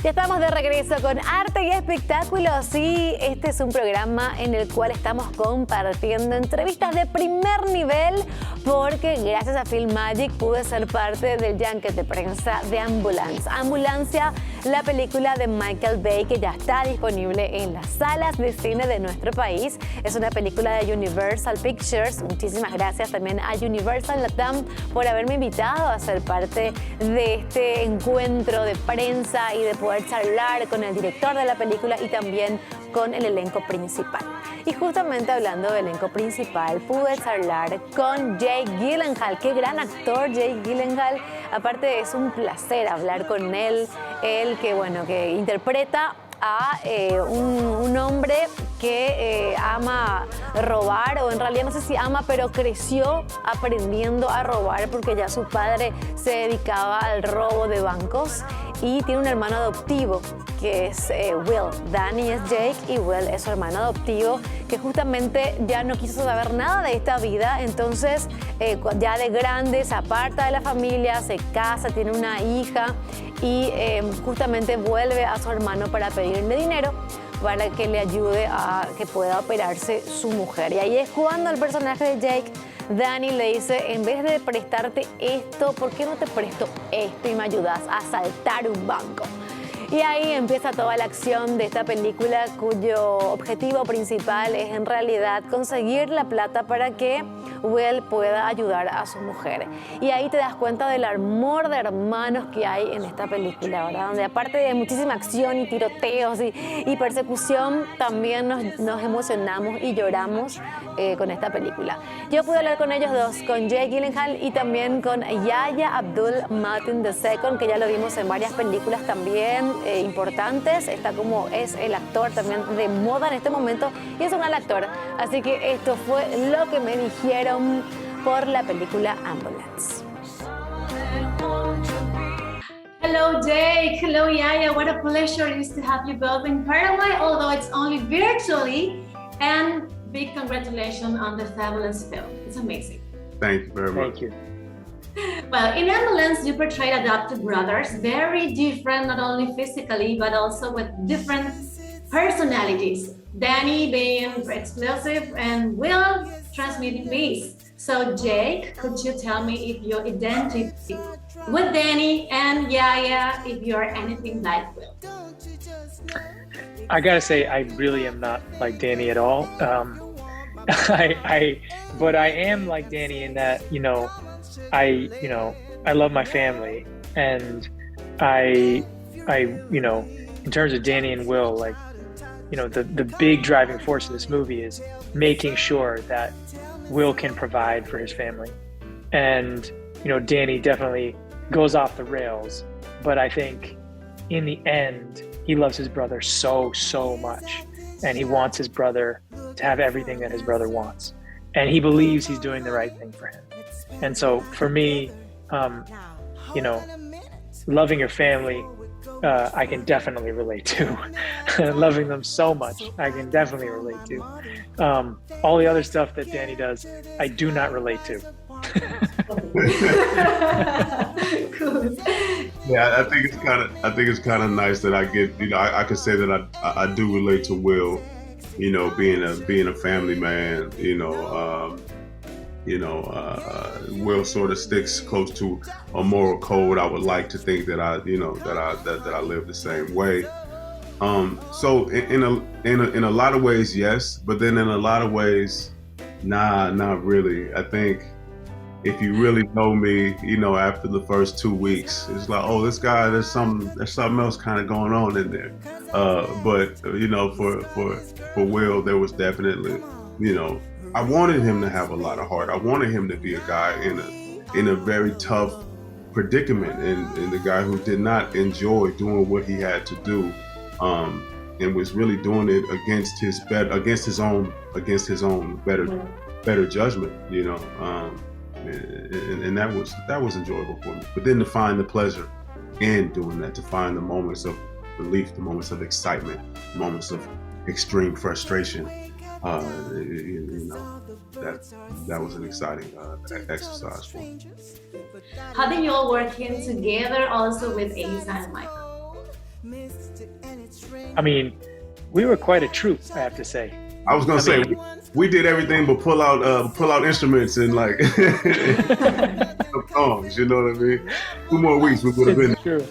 Ya estamos de regreso con Arte y Espectáculos y este es un programa en el cual estamos compartiendo entrevistas de primer nivel porque gracias a Filmagic pude ser parte del junket de prensa de Ambulancia, la película de Michael Bay que ya está disponible en las salas de cine de nuestro país. Es una película de Universal Pictures. Muchísimas gracias también a Universal Latam por haberme invitado a ser parte de este encuentro de prensa y de poder charlar con el director de la película y también con el elenco principal. Y justamente hablando del elenco principal, pude charlar con Jake Gyllenhaal. Qué gran actor Jake Gyllenhaal. Aparte es un placer hablar con él. Él que interpreta a un hombre que ama robar, o en realidad no sé si ama, pero creció aprendiendo a robar porque ya su padre se dedicaba al robo de bancos y tiene un hermano adoptivo que es Will. Danny es Jake y Will es su hermano adoptivo que justamente ya no quiso saber nada de esta vida, entonces ya de grande se aparta de la familia, se casa, tiene una hija y justamente vuelve a su hermano para pedirle dinero para que le ayude a que pueda operarse su mujer. Y ahí es cuando el personaje de Jake, Danny, le dice, en vez de prestarte esto, ¿por qué no te presto esto y me ayudas a asaltar un banco? Y ahí empieza toda la acción de esta película cuyo objetivo principal es en realidad conseguir la plata para que Will pueda ayudar a su mujer. Y ahí te das cuenta del amor de hermanos que hay en esta película, ¿verdad? Donde aparte de muchísima acción y tiroteos y persecución, también nos emocionamos y lloramos con esta película. Yo pude hablar con ellos dos, con Jake Gyllenhaal y también con Yahya Abdul-Mateen II, que ya lo vimos en varias películas también importantes. Está como es el actor también de moda en este momento y es un gran actor. Así que esto fue lo que me dijeron por la película Ambulance. Hello Jake, hello Yahya, what a pleasure it is to have you both in Paraguay, although it's only virtually, and big congratulations on the fabulous film. It's amazing. Thank you very much. Thank you. Well, in Ambulance, you portrayed adopted brothers, very different, not only physically, but also with different personalities. Danny being explosive and Will transmitting peace. So Jake, could you tell me if your identity with Danny and Yahya, if you're anything like Will? I gotta say, I really am not like Danny at all. But I am like Danny in that, I love my family, and I, in terms of Danny and Will, the big driving force of this movie is making sure that Will can provide for his family. And, Danny definitely goes off the rails, but I think in the end, he loves his brother so, so much. And he wants his brother to have everything that his brother wants. And he believes he's doing the right thing for him. And so for me, loving your family, I can definitely relate to. Loving them so much, I can definitely relate to. All the other stuff that Danny does, I do not relate to. Cool. Yeah, I think it's kind of nice that I get, I can say that I do relate to Will, being a family man, Will sort of sticks close to a moral code. I would like to think that I live the same way. So in a lot of ways, yes, but then in a lot of ways, not really. I think if you really know me, after the first 2 weeks, it's like, oh, this guy, there's something else kind of going on in there. But for Will, there was definitely, I wanted him to have a lot of heart. I wanted him to be a guy in a very tough predicament, and the guy who did not enjoy doing what he had to do, and was really doing it against his own better judgment, and that was enjoyable for me. But then to find the pleasure in doing that, to find the moments of relief, the moments of excitement, moments of extreme frustration, that was an exciting exercise for me. How did you all work in together also with Asa and Michael? I mean, we were quite a troupe, I have to say. I was gonna say we did everything but pull out instruments and like songs. You know what I mean? 2 more weeks we would have been. True.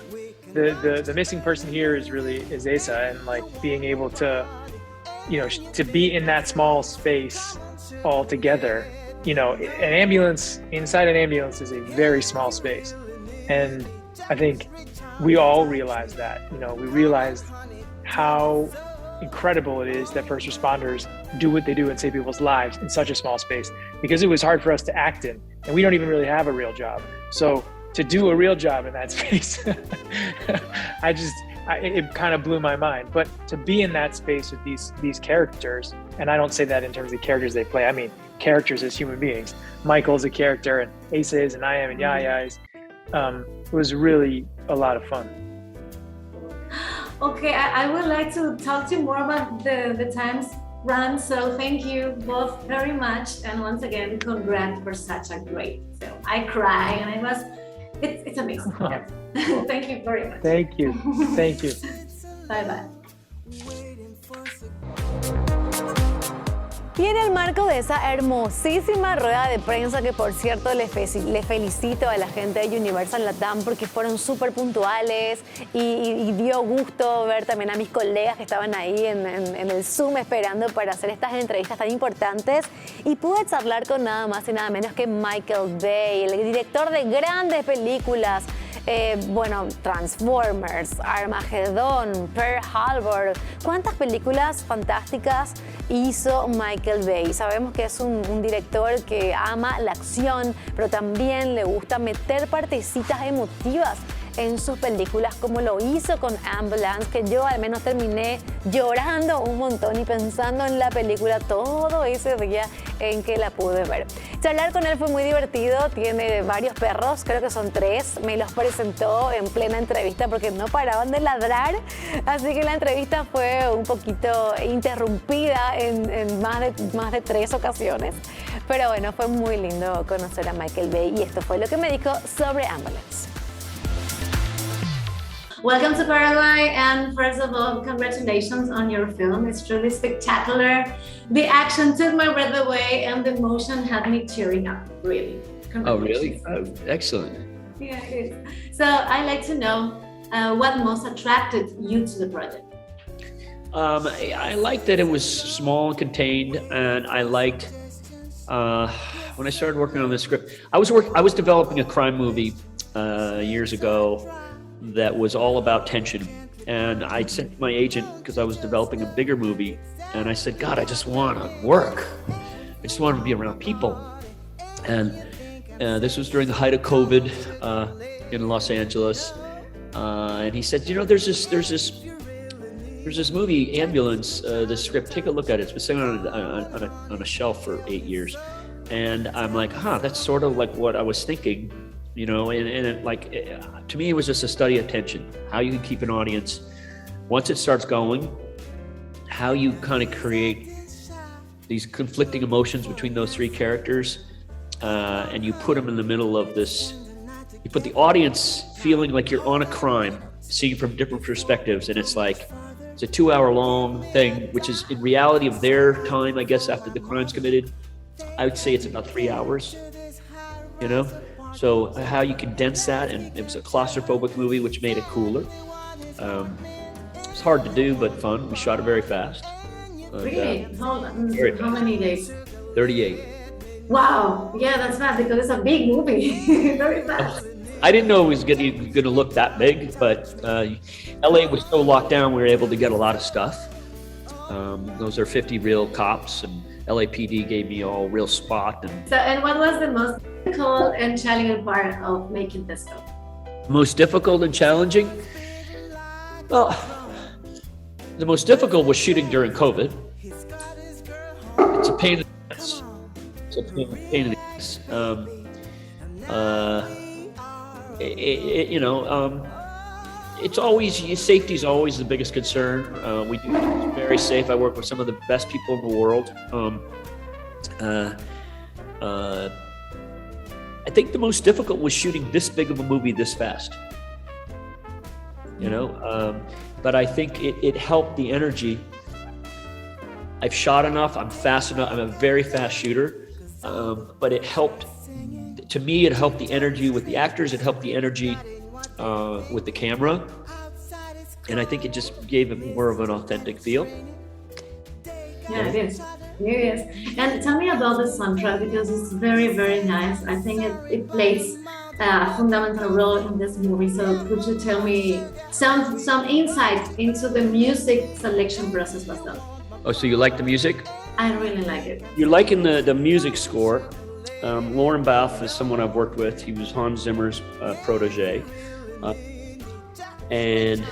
The missing person here is Asa, and like being able to, to be in that small space all together. Inside an ambulance is a very small space, and I think we all realized that. We realized how incredible it is that first responders do what they do and save people's lives in such a small space, because it was hard for us to act in, and we don't even really have a real job. So to do a real job in that space, it kind of blew my mind. But to be in that space with these characters, and I don't say that in terms of the characters they play, I mean characters as human beings. Michael's a character, and Asa is, and I am, and Yahya is. It was really a lot of fun. Okay, I would like to talk to you more about the times run. So thank you both very much, and once again, congrats for such a great film. I cry, and it's amazing. Thank you very much. Thank you. Bye bye. Y en el marco de esa hermosísima rueda de prensa, que por cierto le felicito a la gente de Universal Latam porque fueron súper puntuales y dio gusto ver también a mis colegas que estaban ahí en el Zoom esperando para hacer estas entrevistas tan importantes, y pude charlar con nada más y nada menos que Michael Bay, el director de grandes películas. Transformers, Armageddon, Pearl Harbor. ¿Cuántas películas fantásticas hizo Michael Bay? Sabemos que es un director que ama la acción, pero también le gusta meter partecitas emotivas en sus películas, como lo hizo con Ambulance, que yo al menos terminé llorando un montón y pensando en la película todo ese día en que la pude ver. Charlar con él fue muy divertido, tiene varios perros, creo que son 3, me los presentó en plena entrevista porque no paraban de ladrar, así que la entrevista fue un poquito interrumpida en más de 3 ocasiones, pero bueno, fue muy lindo conocer a Michael Bay, y esto fue lo que me dijo sobre Ambulance. Welcome to Paraguay, and first of all, congratulations on your film. It's truly spectacular. The action took my breath away, and the emotion had me tearing up, really. Oh, really? Oh, excellent. Yeah, it is. So I'd like to know what most attracted you to the project. I liked that it was small and contained, and I liked when I started working on this script. I was developing a crime movie years ago that was all about tension, and I sent to my agent because I was developing a bigger movie, and I said, God, I just want to work. I just want to be around people. And this was during the height of COVID in Los Angeles, and he said, there's this movie, Ambulance, this script, take a look at it. It's been sitting on a shelf for 8 years. And I'm like, that's sort of like what I was thinking. To me, it was just a study of tension, how you can keep an audience once it starts going, how you kind of create these conflicting emotions between those 3 characters, and you put them in the middle of this. You put the audience feeling like you're on a crime, seeing from different perspectives, and it's a 2-hour-long thing, which is in reality of their time, I guess, after the crime's committed. I would say it's about 3 hours, So how you condense that, and it was a claustrophobic movie, which made it cooler. It's hard to do, but fun. We shot it very fast. Really? How many days? 38. Wow. Yeah, that's fast because it's a big movie. Very fast. I didn't know it was going to look that big, but LA was so locked down, we were able to get a lot of stuff. Those are 50 real cops, and LAPD gave me all real spot. And what was the most difficult and challenging part of making this film? Most difficult and challenging? Well, the most difficult was shooting during COVID. It's a pain in the ass. It's always, safety is always the biggest concern. We do things very safe. I work with some of the best people in the world. I think the most difficult was shooting this big of a movie this fast. but I think it helped the energy. I've shot enough, I'm fast enough, I'm a very fast shooter, but it helped, to me, it helped the energy with the actors, it helped the energy with the camera, and I think it just gave it more of an authentic feel. Yeah, it is. It is. And tell me about the soundtrack, because it's very, very nice. I think it plays a fundamental role in this movie. So could you tell me some insight into the music selection process was done? Oh, so you like the music? I really like it. You're liking the music score. Lauren Balfe is someone I've worked with. He was Hans Zimmer's protege. And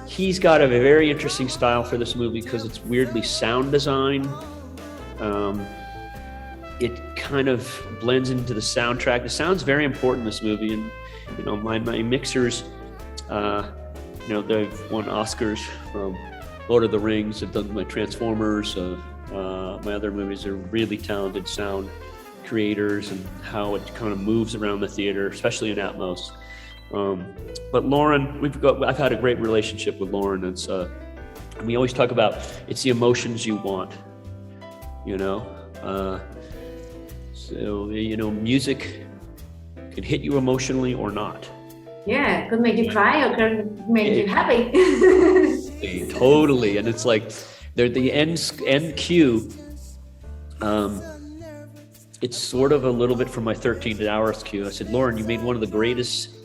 he's got a very interesting style for this movie because it's weirdly sound design. It kind of blends into the soundtrack. The sound's very important in this movie. And, you know, my mixers, you know, they've won Oscars from Lord of the Rings. I've done my Transformers. My other movies are really talented sound creators and how it kind of moves around the theater, especially in Atmos. But Lauren, I've had a great relationship with Lauren. It's we always talk about it's the emotions you want, you know. So you know, music can hit you emotionally or not. Yeah, it could make you cry or could make you happy. Totally, and it's like they're the end cue. It's sort of a little bit from my 13 Hours cue. I said, Lauren, you made one of the greatest,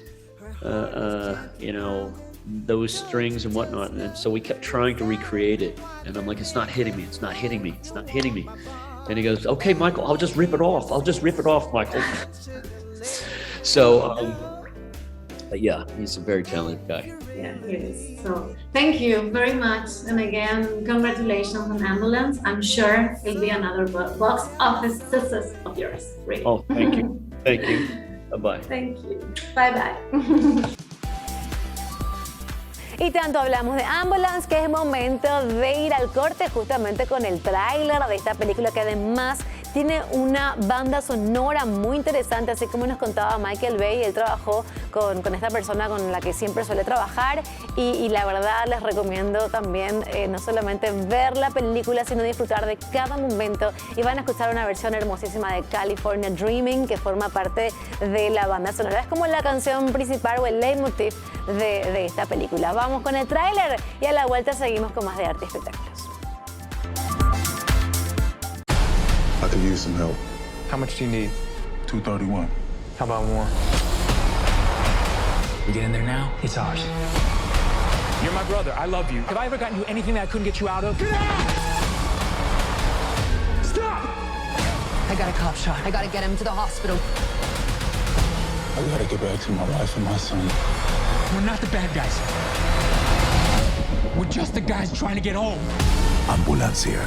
you know, those strings and whatnot. And so we kept trying to recreate it. And I'm like, it's not hitting me. It's not hitting me. It's not hitting me. And he goes, okay, Michael, I'll just rip it off. I'll just rip it off, Michael. So, but yeah, he's a very talented guy. Yeah, he is. So thank you very much. And again, congratulations on Ambulance. I'm sure it'll be another box office success of yours. Really. Oh, thank you. Thank you. Bye-bye. Thank you. Bye-bye. Y tanto hablamos de Ambulance que es momento de ir al corte justamente con el tráiler de esta película que además tiene una banda sonora muy interesante, así como nos contaba Michael Bay. Él trabajó con esta persona con la que siempre suele trabajar y la verdad les recomiendo también no solamente ver la película sino disfrutar de cada momento, y van a escuchar una versión hermosísima de California Dreaming que forma parte de la banda sonora. Es como la canción principal o el leitmotiv de esta película. Vamos con el tráiler y a la vuelta seguimos con más de Arte y Espectáculos. I could use some help. How much do you need? 231. How about more? We get in there now, it's ours. You're my brother. I love you. Have I ever gotten you anything that I couldn't get you out of? Get out! Stop! I got a cop shot. I gotta get him to the hospital. I gotta get back to my wife and my son. We're not the bad guys. We're just the guys trying to get home. Ambulancia.